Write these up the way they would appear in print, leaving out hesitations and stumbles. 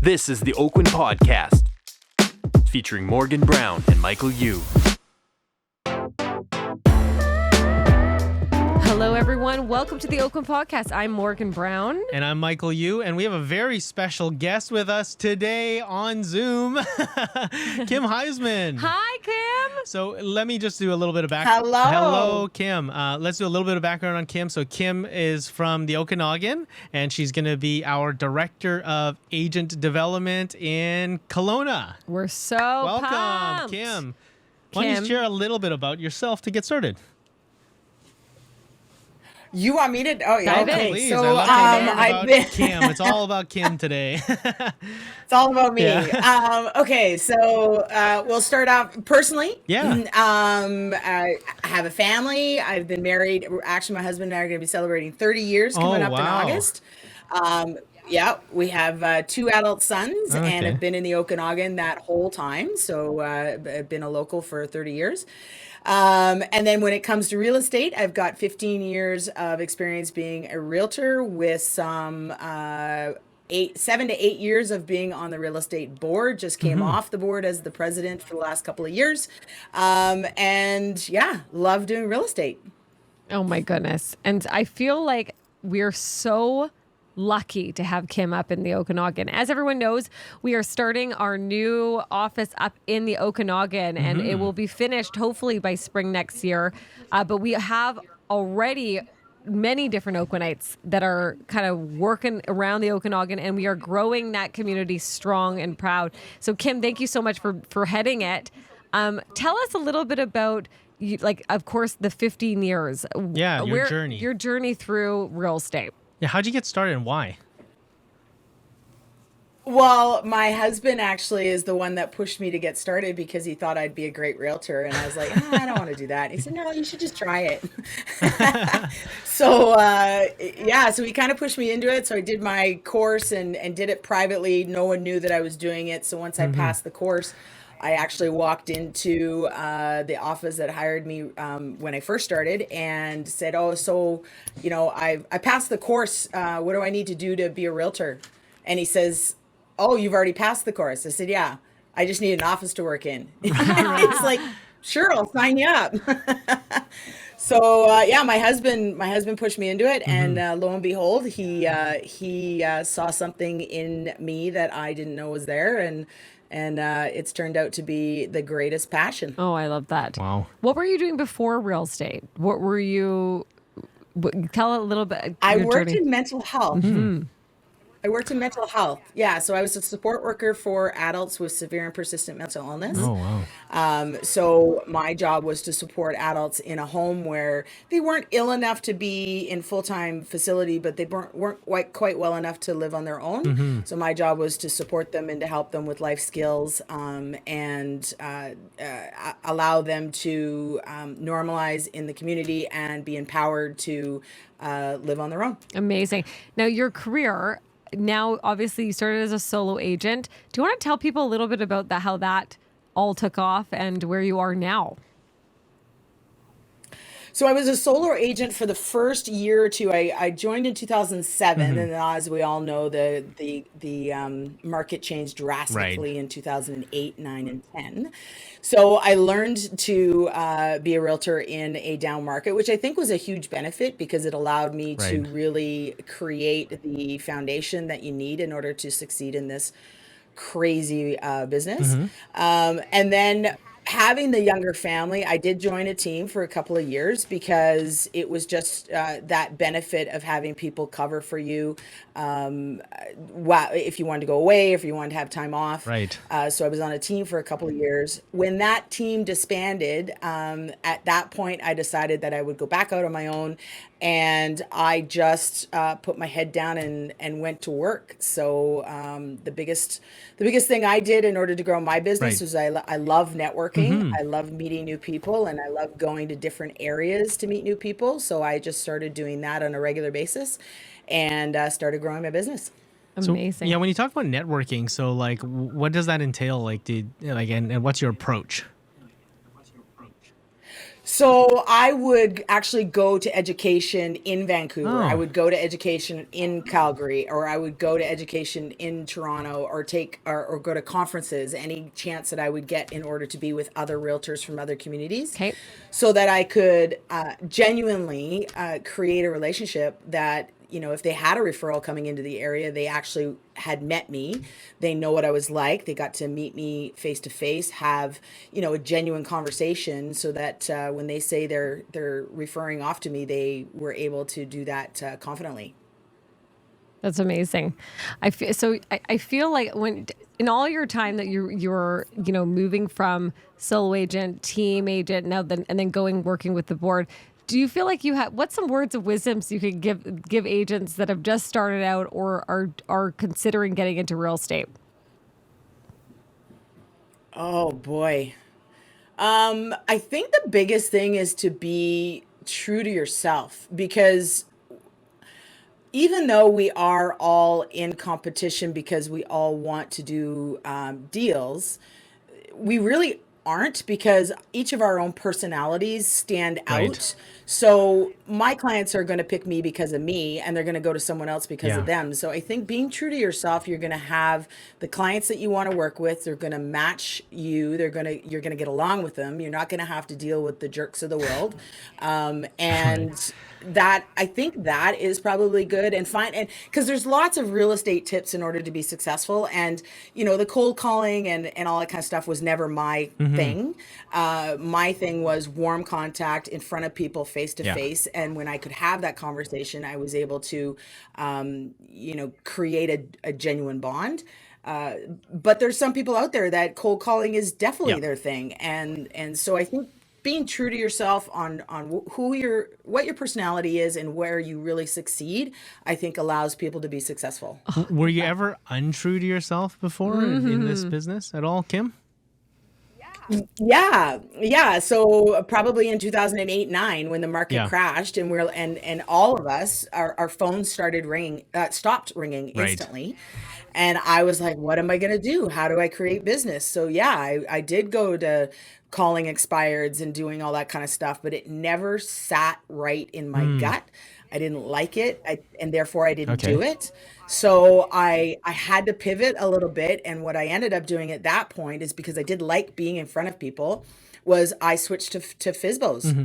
This is the Oakwyn Podcast, featuring Morgan Brown and Michael Yu. Hello, everyone. Welcome to the Oakwyn Podcast. I'm Morgan Brown. And I'm Michael Yu, and we have a very special guest with us today on Zoom, Kim Heizmann. Hi, Kim. So let me just do a little bit of background. Hello, Kim. Let's do a little bit of background on Kim. So Kim is from the Okanagan, and she's going to be our Director of Agent Development in Kelowna. We're so Welcome, pumped. Kim. Why don't you share a little bit about yourself to get started? You want me to? Oh, yeah. Okay. Please. So, I've been Kim. It's all about Kim today. It's all about me. Yeah. Okay. So, we'll start off personally. Yeah. I have a family. I've been married. Actually, my husband and I are going to be celebrating 30 years coming up in August. Yeah, we have 2 adult sons and have been in the Okanagan that whole time. So, I've been a local for 30 years. And then when it comes to real estate, I've got 15 years of experience being a realtor with some 7 to 8 years of being on the real estate board. Just came off the board as the president for the last couple of years. And yeah, love doing real estate. Oh, my goodness. And I feel like we're so lucky to have Kim up in the Okanagan. As everyone knows, we are starting our new office up in the Okanagan, and it will be finished hopefully by spring next year. But we have already many different Oakwaynites that are kind of working around the Okanagan, and we are growing that community strong and proud. So Kim, thank you so much for heading it. Tell us a little bit about of course, the 15 years. Yeah, your journey through real estate. Yeah, how'd you get started and why? Well, my husband actually is the one that pushed me to get started because he thought I'd be a great realtor. And I was like, I don't want to do that. He said, no, you should just try it. So he kind of pushed me into it. So I did my course and did it privately. No one knew that I was doing it. So once I passed the course, I actually walked into the office that hired me when I first started and said, I passed the course. What do I need to do to be a realtor? And he says, oh, you've already passed the course. I said, yeah, I just need an office to work in. He's like, sure, I'll sign you up. So my husband pushed me into it, and lo and behold, he saw something in me that I didn't know was there, and it's turned out to be the greatest passion. Oh, I love that. Wow. What were you doing before real estate? What were you? Tell a little bit. I worked in mental health. I worked in mental health. Yeah. So I was a support worker for adults with severe and persistent mental illness. Oh, wow. So my job was to support adults in a home where they weren't ill enough to be in full-time facility, but they weren't quite well enough to live on their own. So my job was to support them and to help them with life skills and allow them to normalize in the community and be empowered to live on their own. Amazing. Now, your career. Now, obviously, you started as a solo agent. Do you want to tell people a little bit about how that all took off and where you are now? So I was a solo agent for the first year or two. I joined in 2007, and as we all know, the market changed drastically in 2008, 9, and 10. So I learned to be a realtor in a down market, which I think was a huge benefit because it allowed me to really create the foundation that you need in order to succeed in this crazy business. And then having the younger family, I did join a team for a couple of years because it was just that benefit of having people cover for you if you wanted to go away, if you wanted to have time off. Right. So I was on a team for a couple of years. When that team disbanded, at that point, I decided that I would go back out on my own. And I just put my head down and went to work. So the biggest thing I did in order to grow my business was I love networking. I love meeting new people, and I love going to different areas to meet new people. So I just started doing that on a regular basis, and started growing my business. Amazing. So, when you talk about networking, so what does that entail? And what's your approach? So I would actually go to education in Vancouver. I Oh, would go to education in Calgary, or I would go to education in Toronto, or or go to conferences, any chance that I would get in order to be with other realtors from other communities, Okay. so that I could genuinely create a relationship that, if they had a referral coming into the area, they actually had met me. They know what I was like. They got to meet me face to face, have, a genuine conversation, so that when they say they're referring off to me, they were able to do that confidently. That's amazing. I feel like when in all your time that you're moving from solo agent, team agent, now then and then going working with the board, do you feel like you have what's some words of wisdom so you could give agents that have just started out or are considering getting into real estate? Oh boy. I think the biggest thing is to be true to yourself, because even though we are all in competition because we all want to do deals, we really aren't, because each of our own personalities stand right. out. So my clients are going to pick me because of me, and they're going to go to someone else because of Yeah. them. So I think being true to yourself, you're going to have the clients that you want to work with. They're going to match you. You're going to get along with them. You're not going to have to deal with the jerks of the world. Right. And that, I think that is probably good, and fine. And because there's lots of real estate tips in order to be successful. And, the cold calling and all that kind of stuff was never my Mm-hmm. thing. My thing was warm contact in front of people, face to Yeah. face. And when I could have that conversation, I was able to, create a genuine bond. Uh, but there's some people out there that cold calling is Yeah. definitely their thing. And so I think being true to yourself on what your personality is and where you really succeed, I think allows people to be successful. Were you ever untrue to yourself before in this business at all, Kim? Yeah, yeah. So probably in 2008, 9, when the market Yeah. crashed, and and all of us, our phones started ringing, stopped ringing Right. instantly. And I was like, what am I going to do? How do I create business? So yeah, I did go to calling expireds and doing all that kind of stuff, but it never sat right in my Mm. gut. I didn't like it, and therefore I didn't do Okay. it. So I had to pivot a little bit, and what I ended up doing at that point is, because I did like being in front of people, was I switched to FISBOs. Hmm.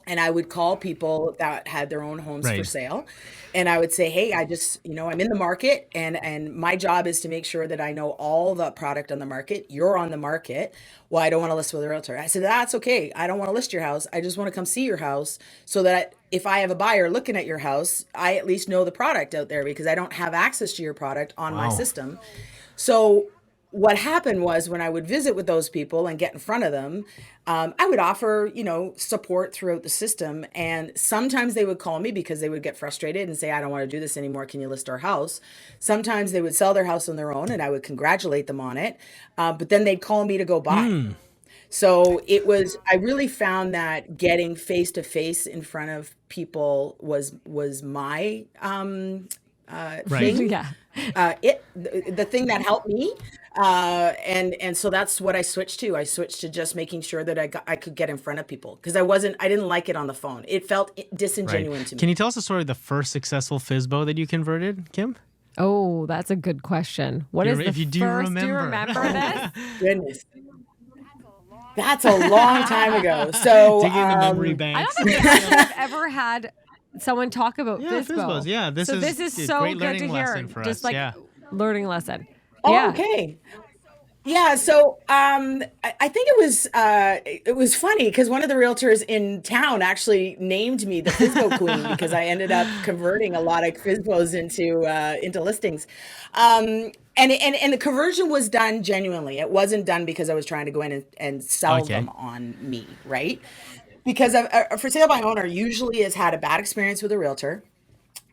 And I would call people that had their own homes for Right. sale. And I would say, hey, I just, I'm in the market, and my job is to make sure that I know all the product on the market. You're on the market. Well, I don't want to list with a realtor. I said, that's okay. I don't want to list your house. I just want to come see your house, so that if I have a buyer looking at your house, I at least know the product out there, because I don't have access to your product on my Wow. system. So what happened was, when I would visit with those people and get in front of them, I would offer, support throughout the system. And sometimes they would call me because they would get frustrated and say, I don't want to do this anymore. Can you list our house? Sometimes they would sell their house on their own, and I would congratulate them on it. But then they'd call me to go buy. Mm. So I really found that getting face to face in front of people was my Right. thing, Yeah. the thing that helped me. And so that's what I switched to. I switched to just making sure that I could get in front of people, because I didn't like it on the phone. It felt Right. disingenuine to Can me. you tell us the story of the first successful FISBO that you converted, Kim? Oh, that's a good question. What is the If you do first? Do you remember. remember this? Goodness, that's a long time ago. So, Digging the memory I banks. don't think we actually have ever had someone talk about Yeah, FISBOs. FISBO. Yeah, this So is this is a so great good to learning hear. lesson for Just us. like Yeah. learning lesson. oh, Yeah. okay. Yeah, so I think it was funny, because one of the realtors in town actually named me the FISBO queen, because I ended up converting a lot of FISBOs into listings. And the conversion was done genuinely. It wasn't done because I was trying to go in and sell Okay. them on me, right? Because a for sale by owner usually has had a bad experience with a realtor,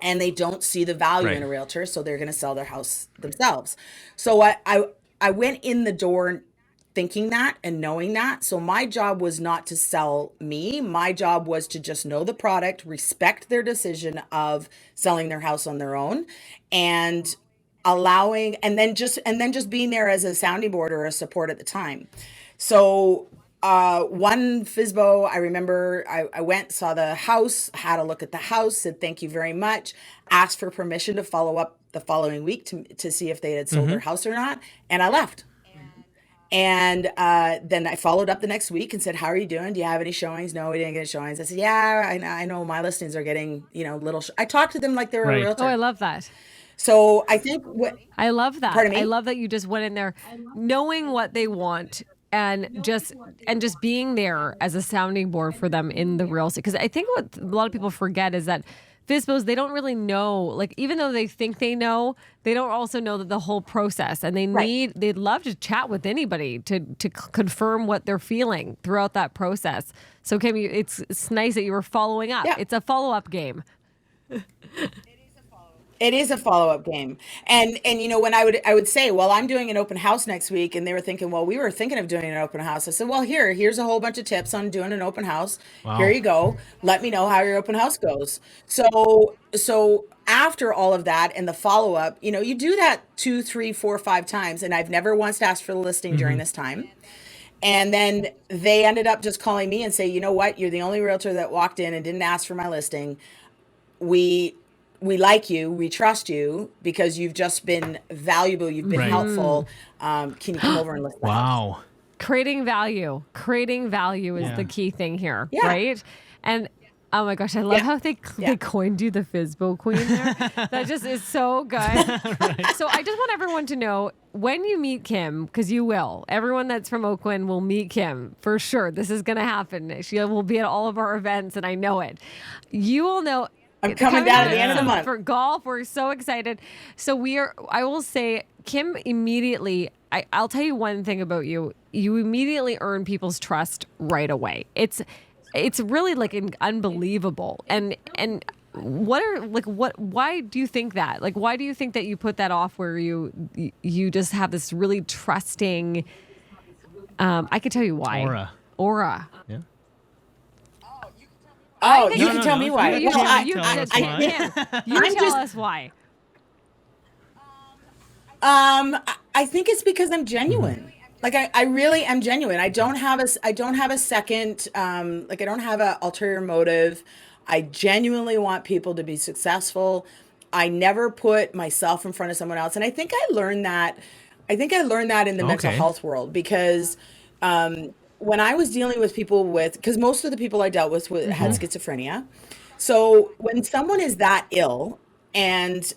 and they don't see the value in Right. a realtor, so they're going to sell their house themselves. So I went in the door thinking that and knowing that. So my job was not to sell me. My job was to just know the product, respect their decision of selling their house on their own, and and then just being there as a sounding board or a support at the time. So one FISBO, I remember I went, saw the house, had a look at the house, said thank you very much, asked for permission to follow up the following week to see if they had sold their house or not, and I left. And then I followed up the next week and said, how are you doing? Do you have any showings? No, we didn't get any showings. I said, yeah, I know my listings are getting, I talked to them like they were a realtor. Oh, I love that. So I think I love that. Pardon me? I love that you just went in there knowing what they want and just being there as a sounding board for them in the real estate. Because I think what a lot of people forget is that FISBOs, they don't really know, like, even though they think they know, they don't also know that the whole process, and they'd love to chat with anybody to confirm what they're feeling throughout that process. So Kim, it's nice that you were following up. Yeah. It's a follow-up game. It is a follow-up game. And when I would say, well, I'm doing an open house next week, and they were thinking, well, we were thinking of doing an open house. I said, well, here's a whole bunch of tips on doing an open house. Wow. Here you go. Let me know how your open house goes. So after all of that and the follow-up, you do that 2, 3, 4, 5 times, and I've never once asked for the listing during this time. And then they ended up just calling me and say, you know what? You're the only realtor that walked in and didn't ask for my listing. We like you, we trust you because you've just been valuable, you've been helpful. Can you come over and list the house? Creating value is the key thing here, right? And oh my gosh, I love how they coined you the FISBO queen there. That just is so good. So I just want everyone to know, when you meet Kim, because you will, everyone that's from Oakwyn will meet Kim for sure. This is going to happen. She will be at all of our events, and I know it. You will know. I'm coming down at the end of the month for golf. We're so excited. So I will say, Kim, immediately, I'll tell you one thing about you. You immediately earn people's trust right away. It's really like unbelievable. And why do you think that? Like, why do you think that you put that off where you just have this really trusting, I could tell you why. Aura. Yeah. Oh, you can tell me why. You tell us why. I think it's because I'm genuine. Like I really am genuine. I don't have a second, I don't have an ulterior motive. I genuinely want people to be successful. I never put myself in front of someone else. And I think I learned that in the mental health world, because when I was dealing with people because most of the people I dealt with had schizophrenia. So when someone is that ill and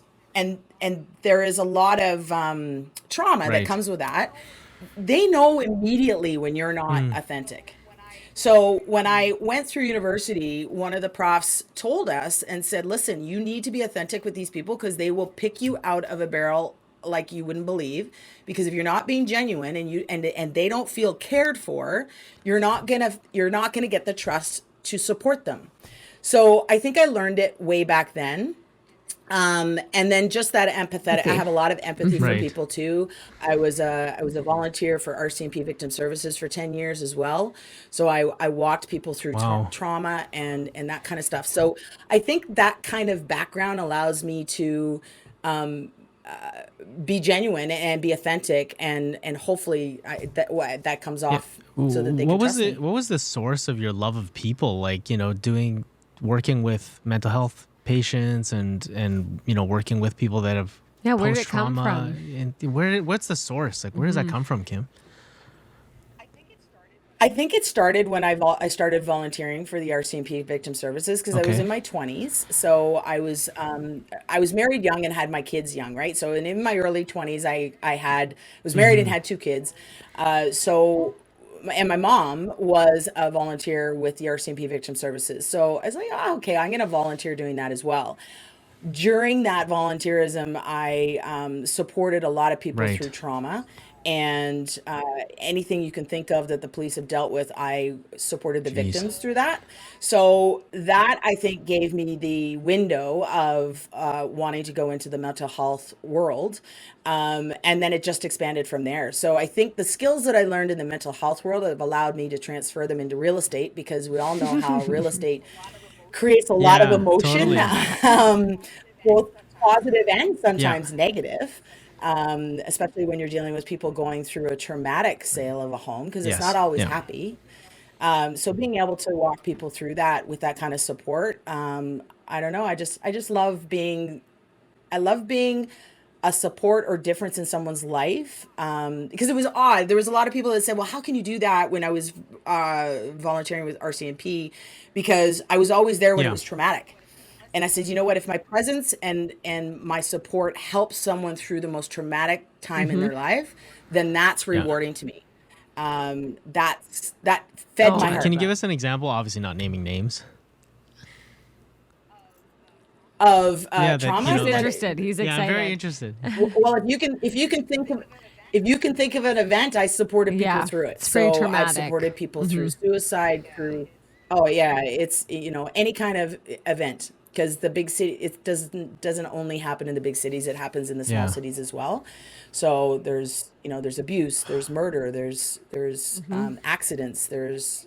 there is a lot of trauma that comes with that, they know immediately when you're not authentic. So when I went through university, one of the profs told us and said, listen, you need to be authentic with these people because they will pick you out of a barrel like you wouldn't believe, because if you're not being genuine and they don't feel cared for, you're not gonna get the trust to support them. So I think I learned it way back then. And then just that empathetic, I have a lot of empathy for people too. I was a volunteer for RCMP Victim Services for 10 years as well. So I walked people through trauma and that kind of stuff. So I think that kind of background allows me to be genuine and be authentic, and hopefully that comes off so that they can trust me. What was the source of your love of people? Like, working with mental health patients and working with people that have where did it come from? And what's the source? Like, where does that come from, Kim? I think it started when I started volunteering for the RCMP Victim Services, because I was in my 20s. So I was married young and had my kids young, right? So in my early 20s, I was married and had 2 kids. And my mom was a volunteer with the RCMP Victim Services. So I was like, I'm going to volunteer doing that as well. During that volunteerism, I supported a lot of people through trauma. And anything you can think of that the police have dealt with, I supported the victims through that. So that, I think, gave me the window of wanting to go into the mental health world. And then it just expanded from there. So I think the skills that I learned in the mental health world have allowed me to transfer them into real estate, because we all know how real estate creates a lot of emotion, both positive and sometimes negative. especially when you're dealing with people going through a traumatic sale of a home, because it's not Yes. always Yeah. happy. So being able to walk people through that with that kind of support, I don't know. I just I love being a support or difference in someone's life. Because it was odd. There was a lot of people that said, well, how can you do that when I was volunteering with RCMP? Because I was always there when it Yeah. was traumatic. And I said, you know what, if my presence and my support helps someone through the most traumatic time in their life, then that's Yeah. rewarding to me. That fed Oh, my I Can heart. you give bet. us an example? Obviously, not naming names. Of Yeah, that trauma He's like. interested. He's Yeah, I'm very excited. interested. well, if you can think of an event, I supported people Yeah, through it. it's pretty So I've traumatic. supported people through suicide, through, oh yeah, it's, any kind of event, because the big city, it doesn't only happen in the big cities, it happens in the small Yeah. cities as well. So there's abuse, there's murder, there's accidents, there's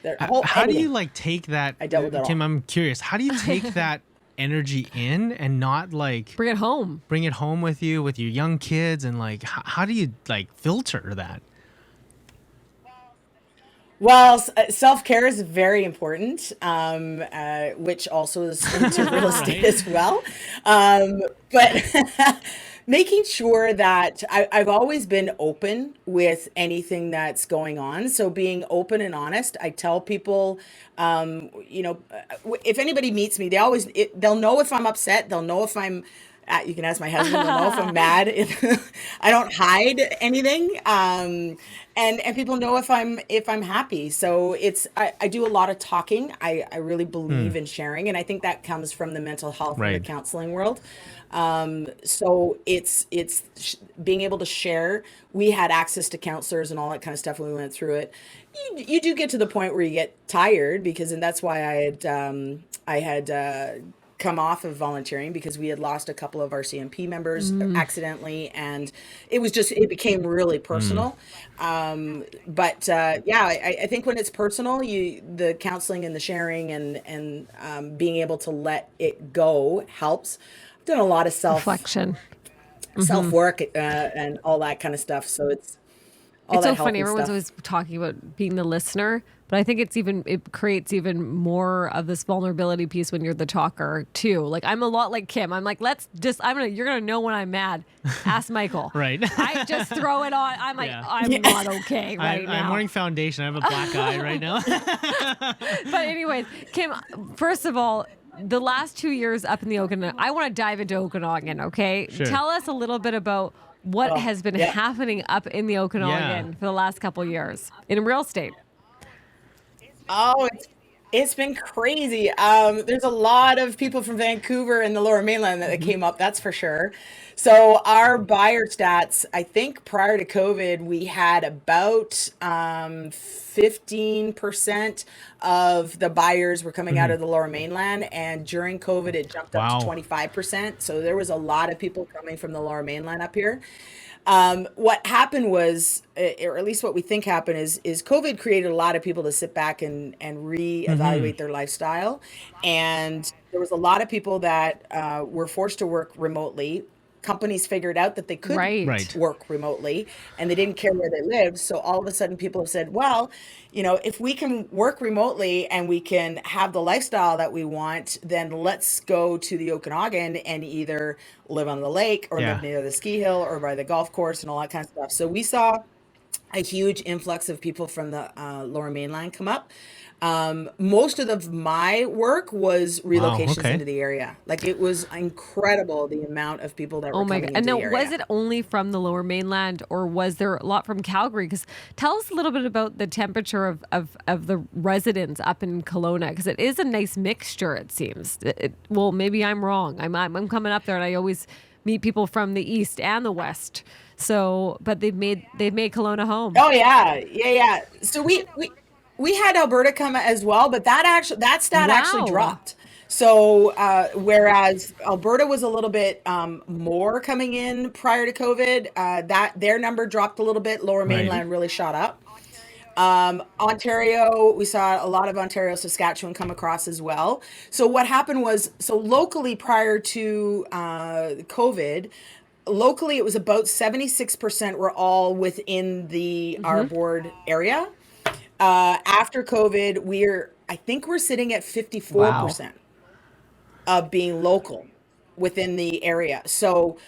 How do you everything. like take that, I dealt with it Kim? all. I'm curious. How do you take that energy in and not like Bring it home. bring it home with you with your young kids, and like how do you like filter that? Well, self-care is very important, which also is into real estate Right. as well. But making sure that I've always been open with anything that's going on. So being open and honest, I tell people, if anybody meets me, they'll know if I'm upset. They'll know if I'm, you can ask my husband, they'll know if I'm mad. I don't hide anything. And people know if I'm happy. So I do a lot of talking. I really believe in sharing, and I think that comes from the mental health and the Right. counseling world. So being able to share. We had access to counselors and all that kind of stuff when we went through it. You do get to the point where you get tired, and that's why I had come off of volunteering, because we had lost a couple of our CMP members accidentally, and it became really personal. But yeah, I think when it's personal, the counseling and the sharing and being able to let it go helps. I've done a lot of Reflection. self work and all that kind of stuff. So it's all It's so that funny. healthy Everyone's stuff. always talking about being the listener, but I think it creates even more of this vulnerability piece when you're the talker too. Like I'm a lot like Kim. I'm like, you're gonna know when I'm mad. Ask Michael. Right. I just throw it on. I'm like, Yeah. I'm not okay right I'm now. wearing foundation. I have a black eye right now. But anyways, Kim, first of all, the last 2 years up in the Okanagan, I want to dive into Okanagan, okay? Sure. Tell us a little bit about what Oh, has been yeah. happening up in the Okanagan for the last couple years in real estate. Oh, it's been crazy. There's a lot of people from Vancouver and the Lower Mainland that came up, that's for sure. So our buyer stats, I think prior to COVID, we had about 15% of the buyers were coming out of the Lower Mainland, and during COVID, it jumped up to Wow. 25%. So there was a lot of people coming from the Lower Mainland up here. What happened was, or at least what we think happened is COVID created a lot of people to sit back and reevaluate their lifestyle. And there was a lot of people that were forced to work remotely. Companies figured out that they could Right. Right. work remotely, and they didn't care where they lived. So all of a sudden people have said, well, if we can work remotely and we can have the lifestyle that we want, then let's go to the Okanagan and either live on the lake or Yeah. live near the ski hill or by the golf course and all that kind of stuff. So we saw a huge influx of people from the Lower Mainland come up. Most of my work was Wow. relocations Okay. into the area. Like, it was incredible the amount of people that Oh were my coming God. And into now, the area. was it only from the Lower Mainland or was there a lot from Calgary? Because tell us a little bit about the temperature of the residents up in Kelowna, because it is a nice mixture, it seems. Well, maybe I'm wrong. I'm coming up there and I always meet people from the east and the west. So, but they've made Kelowna home. Oh yeah. So we had Alberta come as well, but that stat actually Wow. dropped. So whereas Alberta was a little bit more coming in prior to COVID, that their number dropped a little bit. Lower Right. Mainland really shot up. Ontario, we saw a lot of Ontario, Saskatchewan come across as well. So what happened was, so locally prior to COVID, locally, it was about 76% were all within the our board area. After COVID, I think we're sitting at 54% of being local within the area. So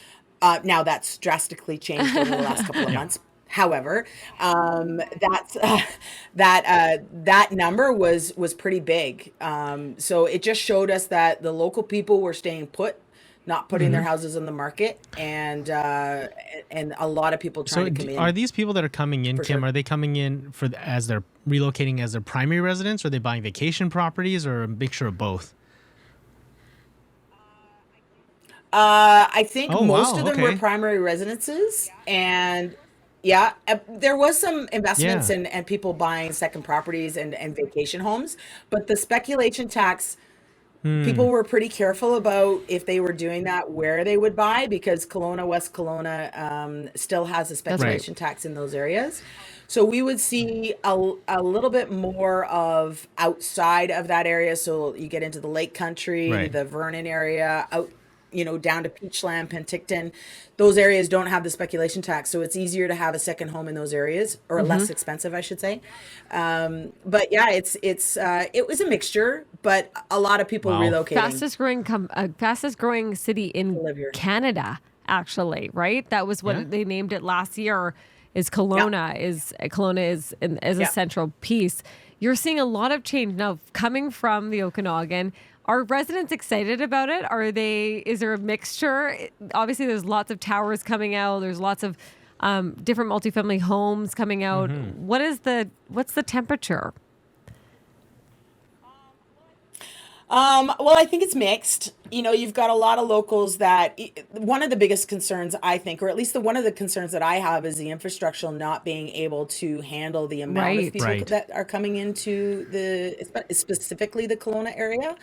now that's drastically changed over the last couple of months. However, that number was pretty big. So it just showed us that the local people were staying put, not putting their houses on the market, and a lot of people trying to come in. Are these people that are coming in, Kim? Sure. Are they coming in as they're relocating as their primary residence, or are they buying vacation properties, or a mixture of both? I think most of them were primary residences, and there was some investments and people buying second properties and vacation homes, but the speculation tax, people were pretty careful about if they were doing that, where they would buy, because Kelowna, West Kelowna, still has a speculation tax in those areas. So we would see a little bit more of outside of that area. So you get into the Lake Country, the Vernon area, out, down to Peachland, Penticton. Those areas don't have the speculation tax, so it's easier to have a second home in those areas, or less expensive, I should say. But yeah, it was a mixture, but a lot of people relocating. Fastest growing city in Canada, actually, right? That was what they named it last year. Is Kelowna is a central piece. You're seeing a lot of change now coming from the Okanagan. Are residents excited about it? Is there a mixture? Obviously, there's lots of towers coming out. There's lots of different multifamily homes coming out. What's the temperature? Well, I think it's mixed. You've got a lot of locals that one of the biggest concerns, I think, or at least one of the concerns that I have, is the infrastructure not being able to handle the amount of people that are coming into specifically the Kelowna area.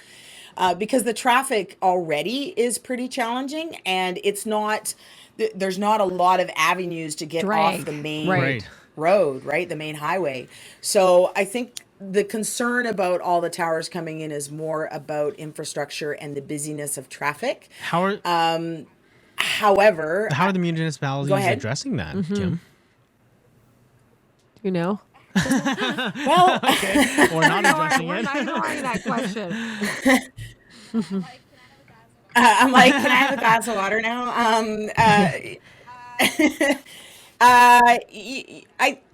Because the traffic already is pretty challenging, and there's not a lot of avenues to get off the main road, the main highway. So I think the concern about all the towers coming in is more about infrastructure and the busyness of traffic. However, how are the municipalities addressing that, Kim? You know? Well, or not addressing it. We're ignoring that question. I'm like, can I have a glass of water now?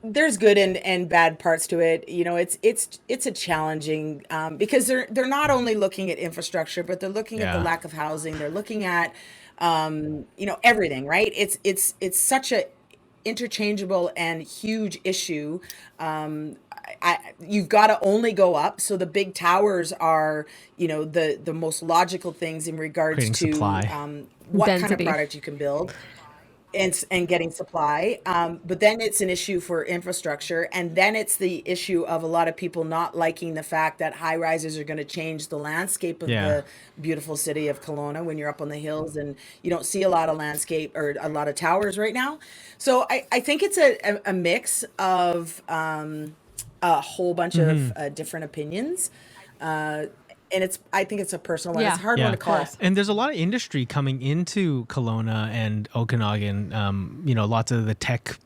There's good and bad parts to it. It's a challenging because they're not only looking at infrastructure, but they're looking at the lack of housing. They're looking at everything, right? It's such a interchangeable and huge issue. You've got to only go up. So the big towers are, the most logical things in regards creating to supply. What density. kind of product you can build. And getting supply. But then it's an issue for infrastructure. And then it's the issue of a lot of people not liking the fact that high rises are going to change the landscape of the beautiful city of Kelowna when you're up on the hills, and you don't see a lot of landscape or a lot of towers right now. So I think it's a mix of a whole bunch of different opinions. And I think it's a personal one. It's a hard one to call. And there's a lot of industry coming into Kelowna and Okanagan. Lots of the tech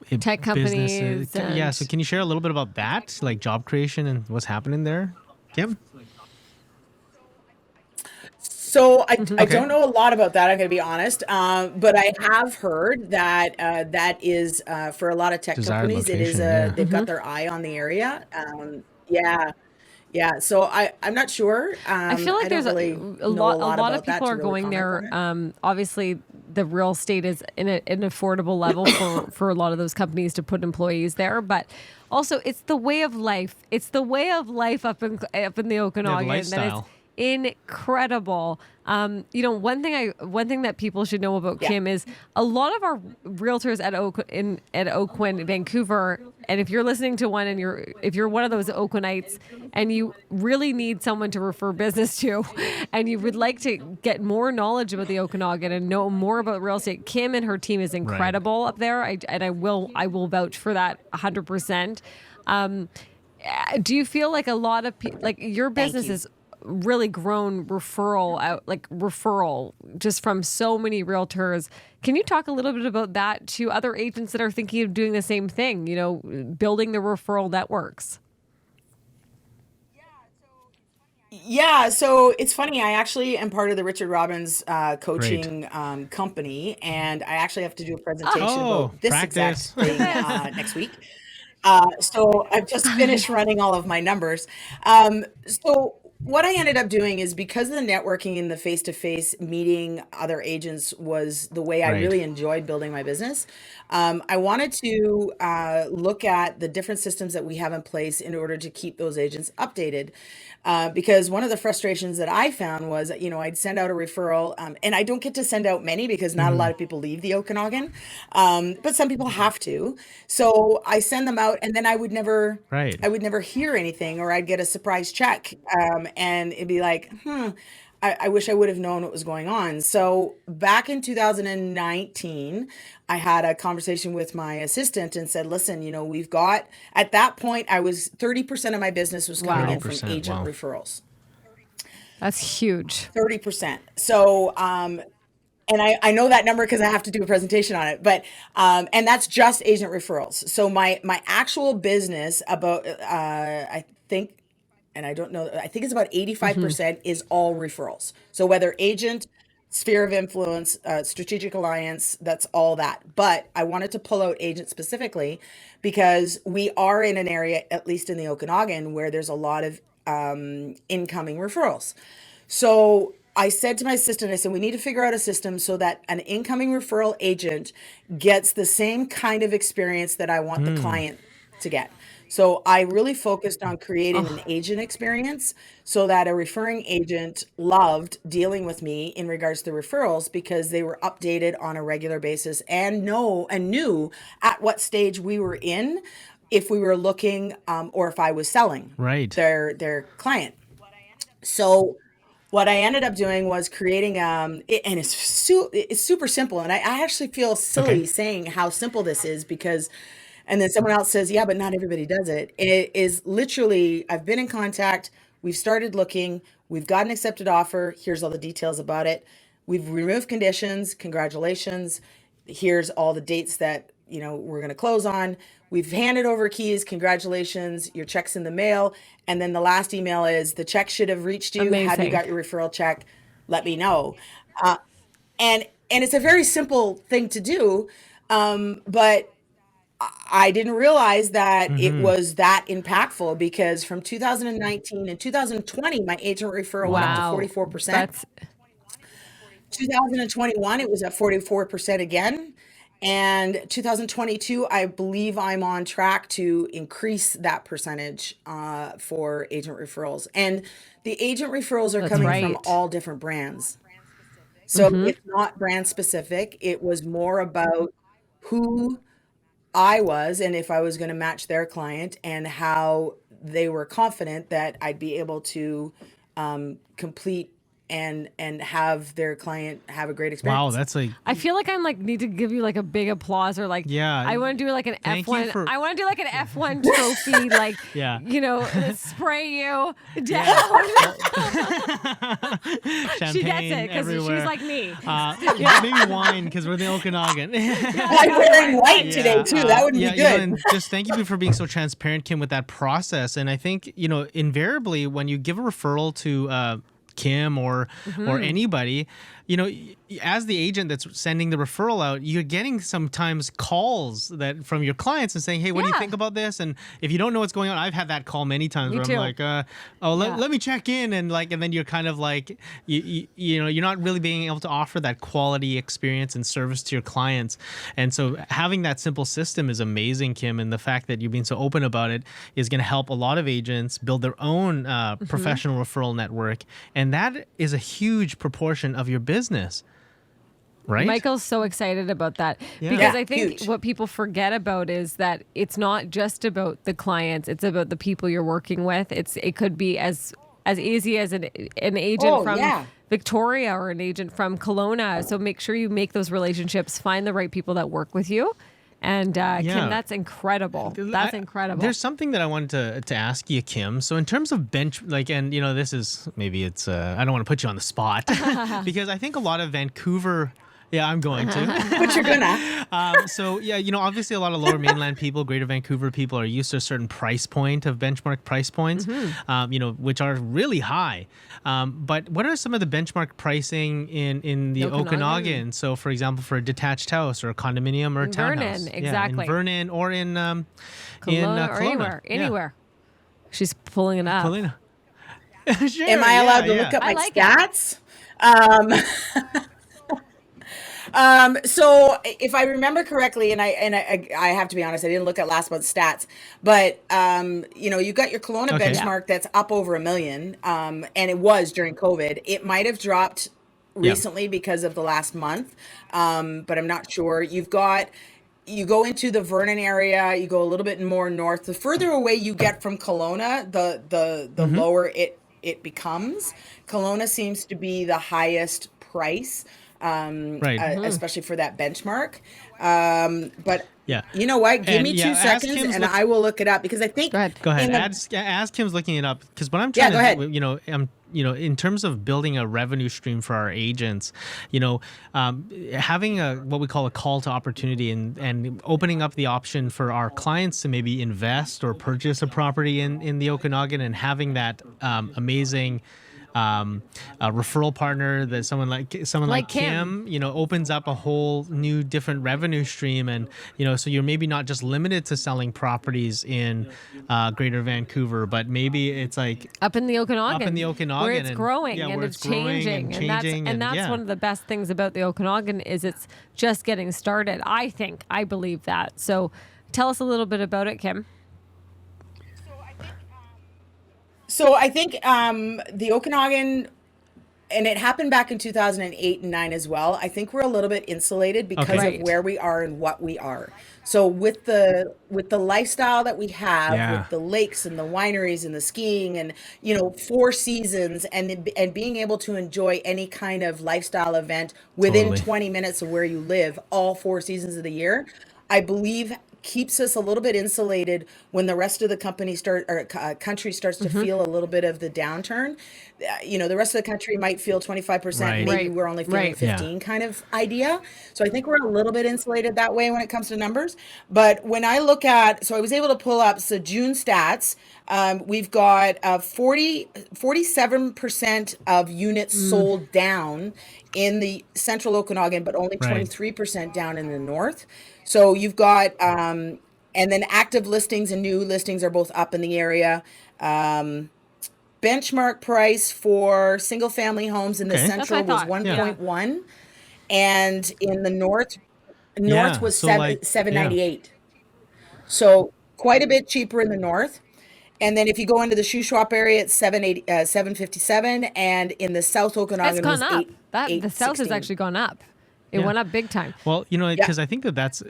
companies. So can you share a little bit about that, like job creation and what's happening there, Kim? So I don't know a lot about that, I'm going to be honest. But I have heard that that is for a lot of tech companies. It is they've got their eye on the area. Yeah, so I'm not sure. I feel like there's really a lot of people are going there. Obviously, the real estate is in an affordable level for a lot of those companies to put employees there. But also, it's the way of life. It's the way of life up in the Okanagan that is incredible. One thing that people should know about Kim is a lot of our realtors at Oakwyn, Vancouver, and if you're listening to one and if you're one of those Oakwinites and you really need someone to refer business to, and you would like to get more knowledge about the Okanagan and know more about real estate, Kim and her team is incredible up there. I will vouch for that 100%. Do you feel like a lot of your business is really grown referral just from so many realtors. Can you talk a little bit about that to other agents that are thinking of doing the same thing, building the referral networks? Yeah, so it's funny. I actually am part of the Richard Robbins coaching company, and I actually have to do a presentation about this exact thing next week. So I've just finished running all of my numbers. So what I ended up doing is, because of the networking and the face-to-face meeting other agents was the way I really enjoyed building my business. I wanted to look at the different systems that we have in place in order to keep those agents updated. Because one of the frustrations that I found was, I'd send out a referral, and I don't get to send out many because not a lot of people leave the Okanagan, but some people have to. So I send them out, and then I would never hear anything, or I'd get a surprise check, and it'd be like, I wish I would have known what was going on. So back in 2019, I had a conversation with my assistant and said, listen, at that point, 30% of my business was coming in from agent referrals. That's huge. 30%. So, and I know that number because I have to do a presentation on it, but, and that's just agent referrals. So my actual business I think it's about 85% is all referrals. So whether agent, sphere of influence, strategic alliance, that's all that. But I wanted to pull out agent specifically because we are in an area, at least in the Okanagan, where there's a lot of incoming referrals. So I said to my assistant, I said, we need to figure out a system so that an incoming referral agent gets the same kind of experience that I want the client to get. So I really focused on creating an agent experience so that a referring agent loved dealing with me in regards to referrals, because they were updated on a regular basis and knew at what stage we were in, if we were looking or if I was selling their client. So what I ended up doing was creating, and it's super simple. And I actually feel silly saying how simple this is, because and then someone else says, yeah, but not everybody does it. It is literally, I've been in contact. We've started looking. We've got an accepted offer. Here's all the details about it. We've removed conditions. Congratulations. Here's all the dates that, we're going to close on. We've handed over keys. Congratulations. Your check's in the mail. And then the last email is, the check should have reached you. Amazing. Have you got your referral check? Let me know. And it's a very simple thing to do. But I didn't realize that it was that impactful, because from 2019 and 2020, my agent referral went up to 44%. 2021, it was at 44% again. And 2022, I believe I'm on track to increase that percentage for agent referrals. And the agent referrals are coming from all different brands. So it's not brand specific. It was more about who I was, and if I was going to match their client, and how they were confident that I'd be able to complete and have their client have a great experience. Wow, that's like, I feel like need to give you a big applause, or I want to do an F1. I want to do an F1 trophy, spray you down. Champagne she gets it because everywhere. She's like me. Maybe wine, because we're the Okanagan. I'm wearing white today too. That would be good. And just thank you for being so transparent, Kim, with that process. And I think invariably when you give a referral to Kim or anybody, as the agent that's sending the referral out, you're getting sometimes calls from your clients and saying, hey, what do you think about this? And if you don't know what's going on, I've had that call many times where I'm like, let me check in. And then you're kind of like, you're not really being able to offer that quality experience and service to your clients. And so having that simple system is amazing, Kim. And the fact that you've been so open about it is going to help a lot of agents build their own professional referral network. And that is a huge proportion of your business. Right? Michael's so excited about that because I think what people forget about is that it's not just about the clients; it's about the people you're working with. It could be as easy as an agent from Victoria or an agent from Kelowna. So make sure you make those relationships, find the right people that work with you, And Kim, Yeah. that's incredible. That's incredible. There's something that I wanted to ask you, Kim. So in terms of and this is maybe it's I don't want to put you on the spot because I think a lot of Vancouver. Yeah, I'm going to. But you're gonna. So yeah, obviously a lot of Lower Mainland people, Greater Vancouver people are used to a certain price point of benchmark price points, which are really high. But what are some of the benchmark pricing in the Okanagan? So for example, for a detached house or a condominium or a townhouse. Vernon, exactly. In Vernon or in Kelowna or Kelowna. anywhere. She's pulling it up. Sure, Am I allowed to look up my stats? So if I remember correctly, and I have to be honest, I didn't look at last month's stats, but you got your Kelowna benchmark that's up over $1 million, and it was during COVID. It might have dropped recently because of the last month, but I'm not sure. You go into the Vernon area, you go a little bit more north. The further away you get from Kelowna, the lower it becomes. Kelowna seems to be the highest price. Especially for that benchmark. But you know what? Give me 2 seconds and I will look it up because I think. Go ahead. Go ahead. Ask Kim's looking it up because what I'm trying to do, in terms of building a revenue stream for our agents, having what we call a call to opportunity and opening up the option for our clients to maybe invest or purchase a property in the Okanagan and having that amazing a referral partner that someone like Kim, opens up a whole new different revenue stream. And, so you're maybe not just limited to selling properties in Greater Vancouver, but maybe it's like up in the Okanagan where it's growing and it's changing. And that's one of the best things about the Okanagan is it's just getting started. I believe that. So tell us a little bit about it, Kim. So I think the Okanagan, and it happened back in 2008 and 9 as well. I think we're a little bit insulated because of where we are and what we are. So with the lifestyle that we have, with the lakes and the wineries and the skiing and 4 seasons and being able to enjoy any kind of lifestyle event within 20 minutes of where you live, all 4 seasons of the year, I believe keeps us a little bit insulated when the rest of the country starts to feel a little bit of the downturn. The rest of the country might feel 25%, maybe we're only feeling 15 kind of idea. So I think we're a little bit insulated that way when it comes to numbers. But when I look at, I was able to pull up June stats. We've got 47% of units sold down in the central Okanagan, but only 23% down in the north. So you've got, and then active listings and new listings are both up in the area. Benchmark price for single family homes in the central was 1.1, and in the north was 798. So quite a bit cheaper in the north. And then if you go into the Shuswap area, it's 757, and in the South Okanagan, it's gone up. The South has actually gone up. It went up big time. Well, because I think that's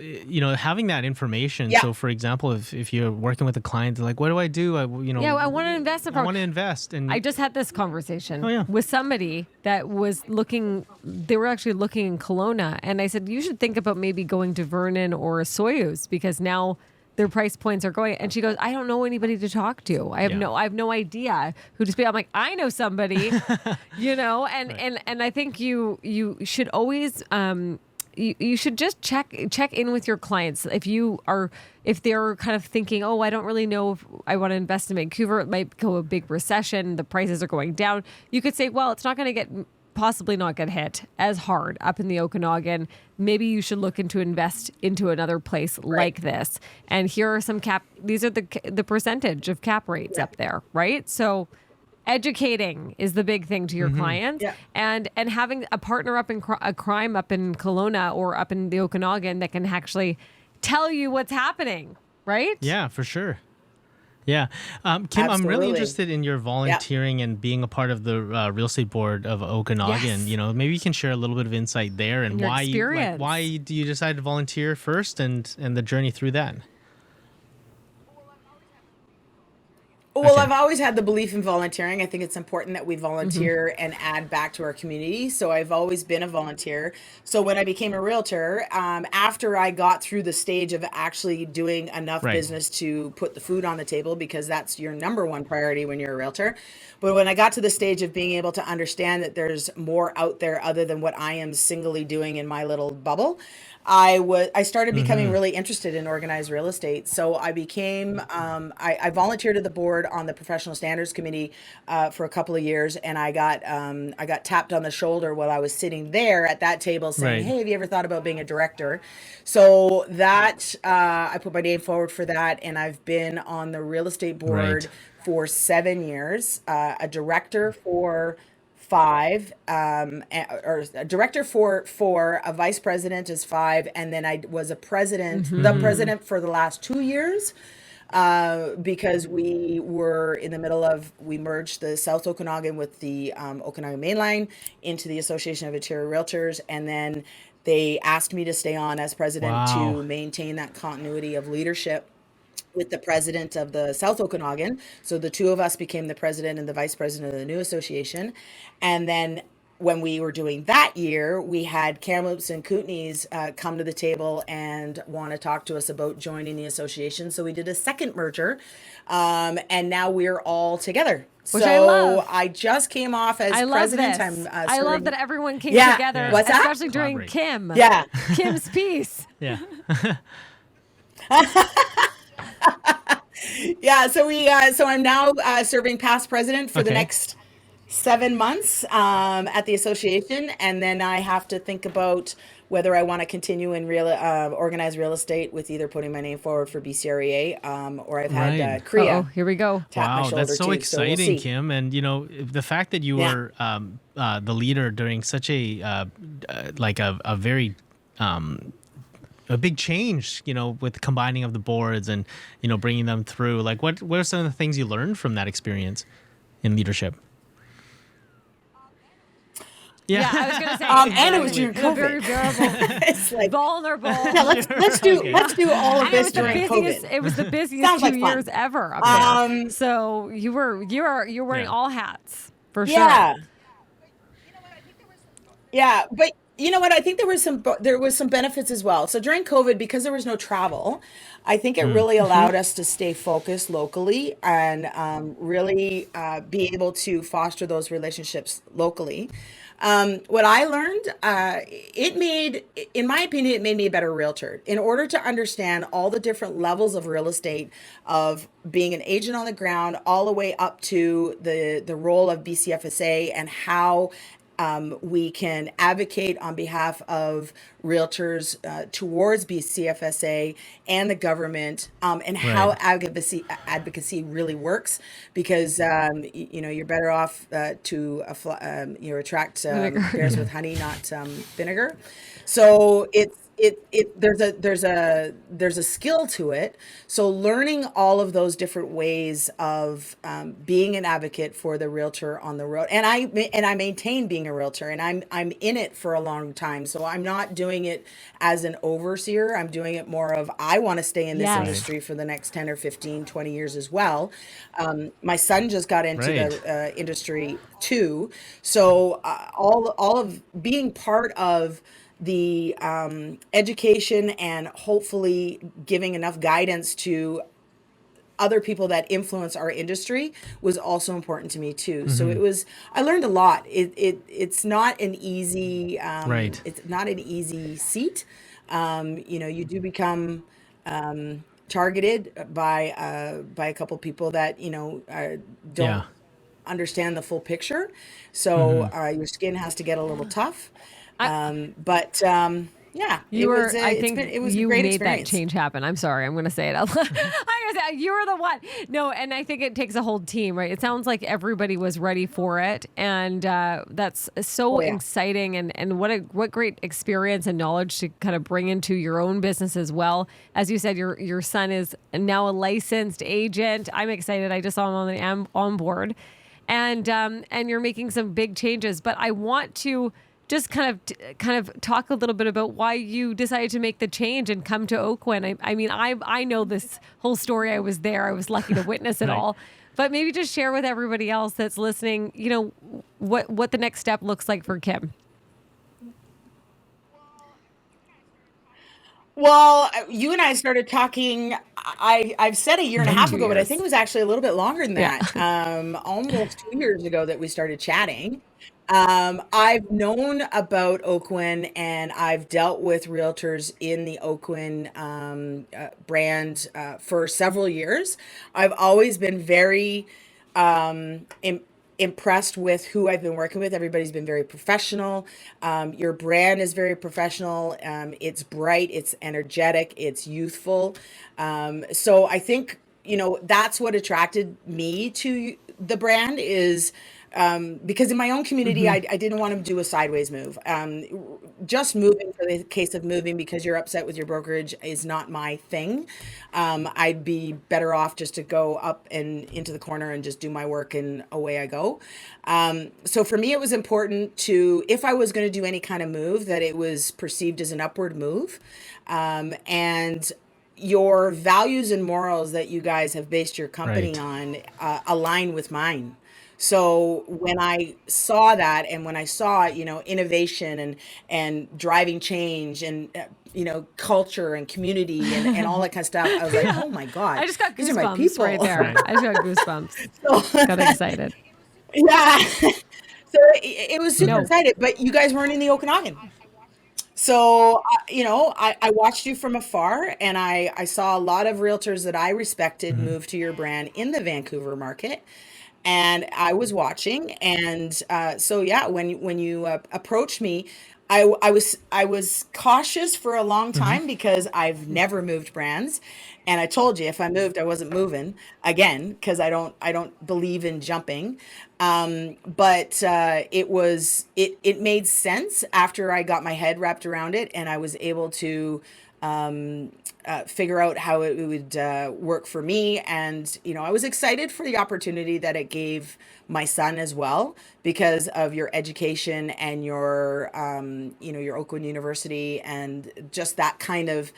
having that information. So, for example, if you're working with a client, like, what do I do? I want to invest. I want to invest. And I just had this conversation with somebody that was looking. They were actually looking in Kelowna, and I said you should think about maybe going to Vernon or Soyuz because now their price points are going. And she goes, I don't know anybody to talk to. I have no idea who to speak. I'm like, I know somebody, and I think you should always, you should just check in with your clients. If they're kind of thinking, oh, I don't really know if I want to invest in Vancouver, it might go a big recession. The prices are going down. You could say, well, it's not going to possibly not get hit as hard up in the Okanagan. Maybe you should look into invest into another place like this. And here are some these are the percentage of cap rates up there, right? So educating is the big thing to your clients, and having a partner up in a crime up in Kelowna or up in the Okanagan that can actually tell you what's happening, right? Yeah, for sure. Yeah. Kim, I'm really interested in your volunteering and being a part of the real estate board of Okanagan. Yes. Maybe you can share a little bit of insight there and your why experience. Why do you decide to volunteer first and the journey through that? Well, Okay. I've always had the belief in volunteering. I think it's important that we volunteer and add back to our community. So I've always been a volunteer. So when I became a realtor, after I got through the stage of actually doing enough Right. business to put the food on the table, because that's your number one priority when you're a realtor. But when I got to the stage of being able to understand that there's more out there other than what I am singly doing in my little bubble, I started becoming really interested in organized real estate. So I became I volunteered at the board on the professional standards committee for a couple of years, and I got tapped on the shoulder while I was sitting there at that table saying, Right. "Hey, have you ever thought about being a director?" So that I put my name forward for that, and I've been on the real estate board Right. for 7 years, a director for five, or a director for four, a vice president is five, and then I was the president for the last 2 years, because we merged the South Okanagan with the Okanagan Main Line into the Association of Interior Realtors, and then they asked me to stay on as president Wow. to maintain that continuity of leadership with the president of the South Okanagan. So the two of us became the president and the vice president of the new association. And then when we were doing that year, we had Kamloops and Kootenays come to the table and want to talk to us about joining the association. So we did a second merger, and now we're all together. Which I love. I just came off as I love president. this. I'm I love that everyone came Yeah. together, What's that? especially during Collaborate. Kim. Yeah. Kim's piece. Yeah. Yeah, so I'm now serving past president for the Okay. next 7 months at the association, and then I have to think about whether I want to continue in organized real estate with either putting my name forward for BCREA, or I've had Right. Kriya Oh, here we go. tap my Wow, shoulder that's so too. exciting, So we'll see. Kim. And the fact that you Yeah. were the leader during such like a very a big change, with combining of the boards and bringing them through. Like, what are some of the things you learned from that experience in leadership? Yeah, I was gonna say. And it was during The very COVID. variable, It's like, vulnerable. yeah, let's do Okay. all of And this during COVID. It was the busiest Sounds like 2 fun. years ever up there. Um, So you're wearing Yeah. all hats for Yeah. sure. Yeah, but you know what? I think there was some benefits as well. So during COVID, because there was no travel, I think it really allowed us to stay focused locally and really be able to foster those relationships locally. What I learned, in my opinion, it made me a better realtor. In order to understand all the different levels of real estate, of being an agent on the ground, all the way up to the role of BCFSA and how we can advocate on behalf of realtors towards BCFSA and the government, and how advocacy really works, because you're better off to attract bears with honey, not vinegar. So there's a skill to it. So learning all of those different ways of being an advocate for the realtor on the road, and I maintain being a realtor, and I'm in it for a long time. So I'm not doing it as an overseer. I'm doing it more of, I want to stay in this Yes. industry for the next 10 or 15, 20 years as well. My son just got into Right. the industry too. So all of being part of the education and hopefully giving enough guidance to other people that influence our industry was also important to me too. So I learned a lot. It's not an easy, Right. it's not an easy seat. You do become targeted by a couple people that don't Yeah. understand the full picture. So your skin has to get a little tough. Yeah, I think it was a you great made that experience. change happen. I'm sorry. I'm going to say it out loud. I'm going to say you were the one. No, and I think it takes a whole team, right? It sounds like everybody was ready for it. And that's so Oh, yeah. exciting. And what great experience and knowledge to kind of bring into your own business as well. As you said, your son is now a licensed agent. I'm excited. I just saw him on board. And you're making some big changes. But I want to just kind of talk a little bit about why you decided to make the change and come to Oakwyn. I mean, I know this whole story. I was there. I was lucky to witness it all. But maybe just share with everybody else that's listening, you know, what the next step looks like for Kim. Well, you and I started talking, I've said a year and a half ago, but I think it was actually a little bit longer than that. Almost 2 years ago that we started chatting. I've known about Oakwyn, and I've dealt with realtors in the Oakwyn brand for several years. I've always been very impressed with who I've been working with. Everybody's been very professional. Your brand is very professional. It's bright, it's energetic, it's youthful. So I think, you know, that's what attracted me to the brand is because in my own community, I didn't want to do a sideways move. Just moving for the case of moving because you're upset with your brokerage is not my thing. I'd be better off just to go up and into the corner and just do my work and away I go. So for me, it was important to, if I was going to do any kind of move, that it was perceived as an upward move. And your values and morals that you guys have based your company on align with mine. So when I saw that, and when I saw, you know, innovation and driving change and, you know, culture and community and all that kind of stuff, I was like, oh my God, I just got these are my goosebumps people. right there. I just got goosebumps. Got excited. Yeah. So it was super excited, but you guys weren't in the Okanagan. So, you know, I watched you from afar, and I saw a lot of realtors that I respected move to your brand in the Vancouver market. And I was watching, and so yeah, when you approached me, I was cautious for a long time because I've never moved brands, and I told you if I moved, I wasn't moving again because I don't believe in jumping. But it made sense after I got my head wrapped around it, and I was able to figure out how it would work for me. And, you know, I was excited for the opportunity that it gave my son as well, because of your education and your, you know, your Oakwyn University and just that kind of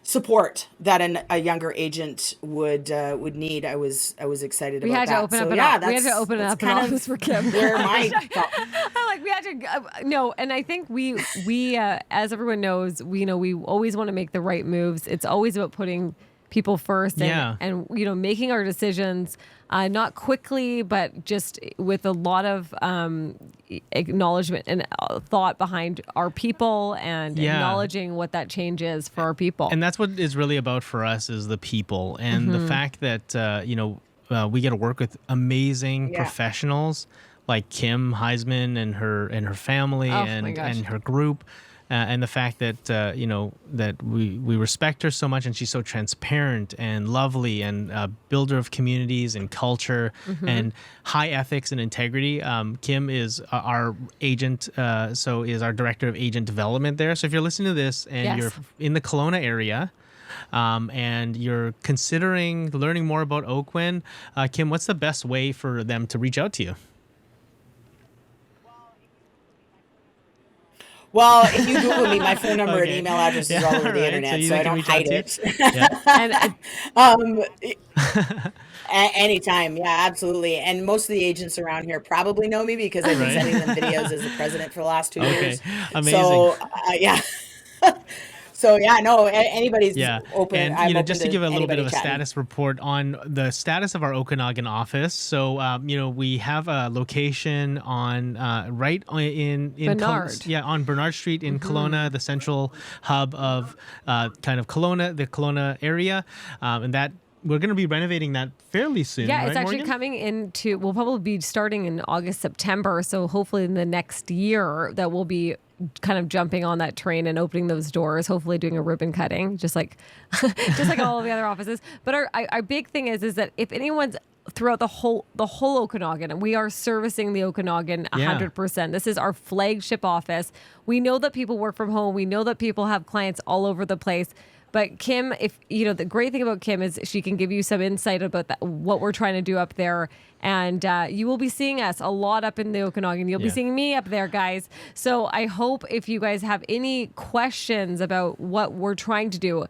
support that a younger agent would need. I was excited about that. We had to open up an office for Kim. Where my we had to no, and I think we as everyone knows, we always want to make the right moves. It's always about putting people first and you know, making our decisions not quickly, but just with a lot of acknowledgement and thought behind our people and acknowledging what that change is for our people. And that's what is really about for us, is the people, and the fact that you know, we get to work with amazing professionals like Kim Heizmann and her family and her group. And the fact that, you know, that we respect her so much, and she's so transparent and lovely and a builder of communities and culture and high ethics and integrity. Kim is our agent, so is our director of agent development there. So if you're listening to this and you're in the Kelowna area, and you're considering learning more about Oakwyn, Kim, what's the best way for them to reach out to you? Well, if you Google me, my phone number and email address is all over the internet, so I don't hide it. Anytime, yeah, absolutely. And most of the agents around here probably know me because I've been sending them videos as the president for the last 2 years. Amazing. So, yeah. So yeah, no, anybody's open. And I'm you know, open just to give a little bit of a chatting. status report on the status of our Okanagan office. So you know, we have a location on right in Bernard. on Bernard Street in Kelowna, the central hub of kind of Kelowna, the Kelowna area, and that. We're going to be renovating that fairly soon. Yeah, it's right, actually Morgan? coming into, we'll probably be starting in August, September. So hopefully in the next year that we'll be kind of jumping on that train and opening those doors, hopefully doing a ribbon cutting, just like all of the other offices. But our big thing is that if anyone's throughout the whole Okanagan, and we are servicing the Okanagan 100%. This is our flagship office. We know that people work from home. We know that people have clients all over the place. But Kim, if the great thing about Kim is she can give you some insight about what we're trying to do up there. And you will be seeing us a lot up in the Okanagan. You'll be seeing me up there, guys. So I hope if you guys have any questions about what we're trying to do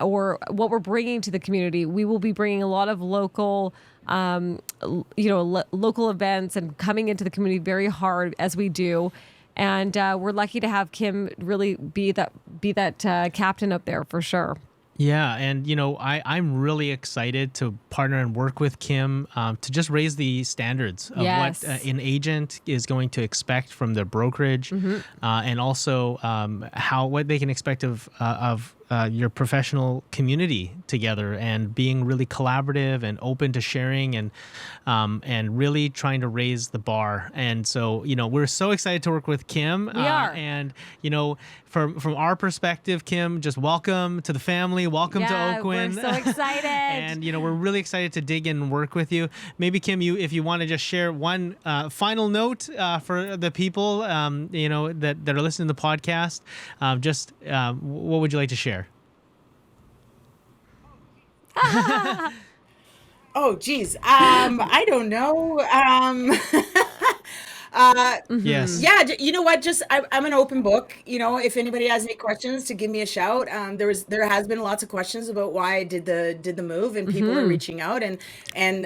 or what we're bringing to the community, we will be bringing a lot of local local events and coming into the community very hard as we do. And we're lucky to have Kim really be that captain up there for sure. Yeah, and I'm really excited to partner and work with Kim to just raise the standards of what an agent is going to expect from their brokerage, and also what they can expect of your professional community together, and being really collaborative and open to sharing and really trying to raise the bar. And so we're so excited to work with Kim. We are, and from our perspective, Kim, just welcome to the family. Welcome to Oakwyn. We're so excited. And we're really excited to dig in and work with you. Maybe Kim, if you want to just share one final note for the people that are listening to the podcast, what would you like to share? Oh, geez. I don't know. Yes. Yeah. You know what? I'm an open book. If anybody has any questions, to give me a shout. There has been lots of questions about why I did the move, and people are reaching out, and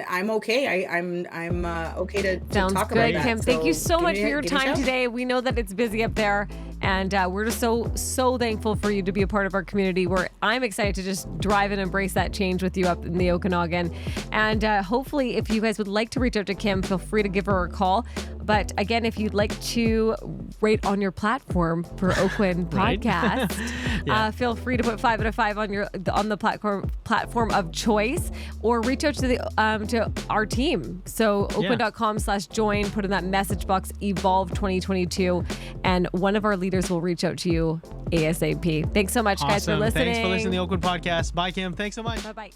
I'm okay. I'm okay to talk about that. Kim, thank you so much for your give me a time shout. today. We know that it's busy up there, and we're just so thankful for you to be a part of our community. I'm excited to just drive and embrace that change with you up in the Okanagan. And hopefully, if you guys would like to reach out to Kim, feel free to give her a call. But again, if you'd like to rate on your platform for Oakwyn podcast, feel free to put 5 out of 5 on the platform of choice, or reach out to our team. So oakwyn.com/join, put in that message box, Evolve 2022, and one of our leaders will reach out to you ASAP. Thanks so much, guys, for listening. Thanks for listening to the Oakwyn podcast. Bye, Kim. Thanks so much. Bye-bye.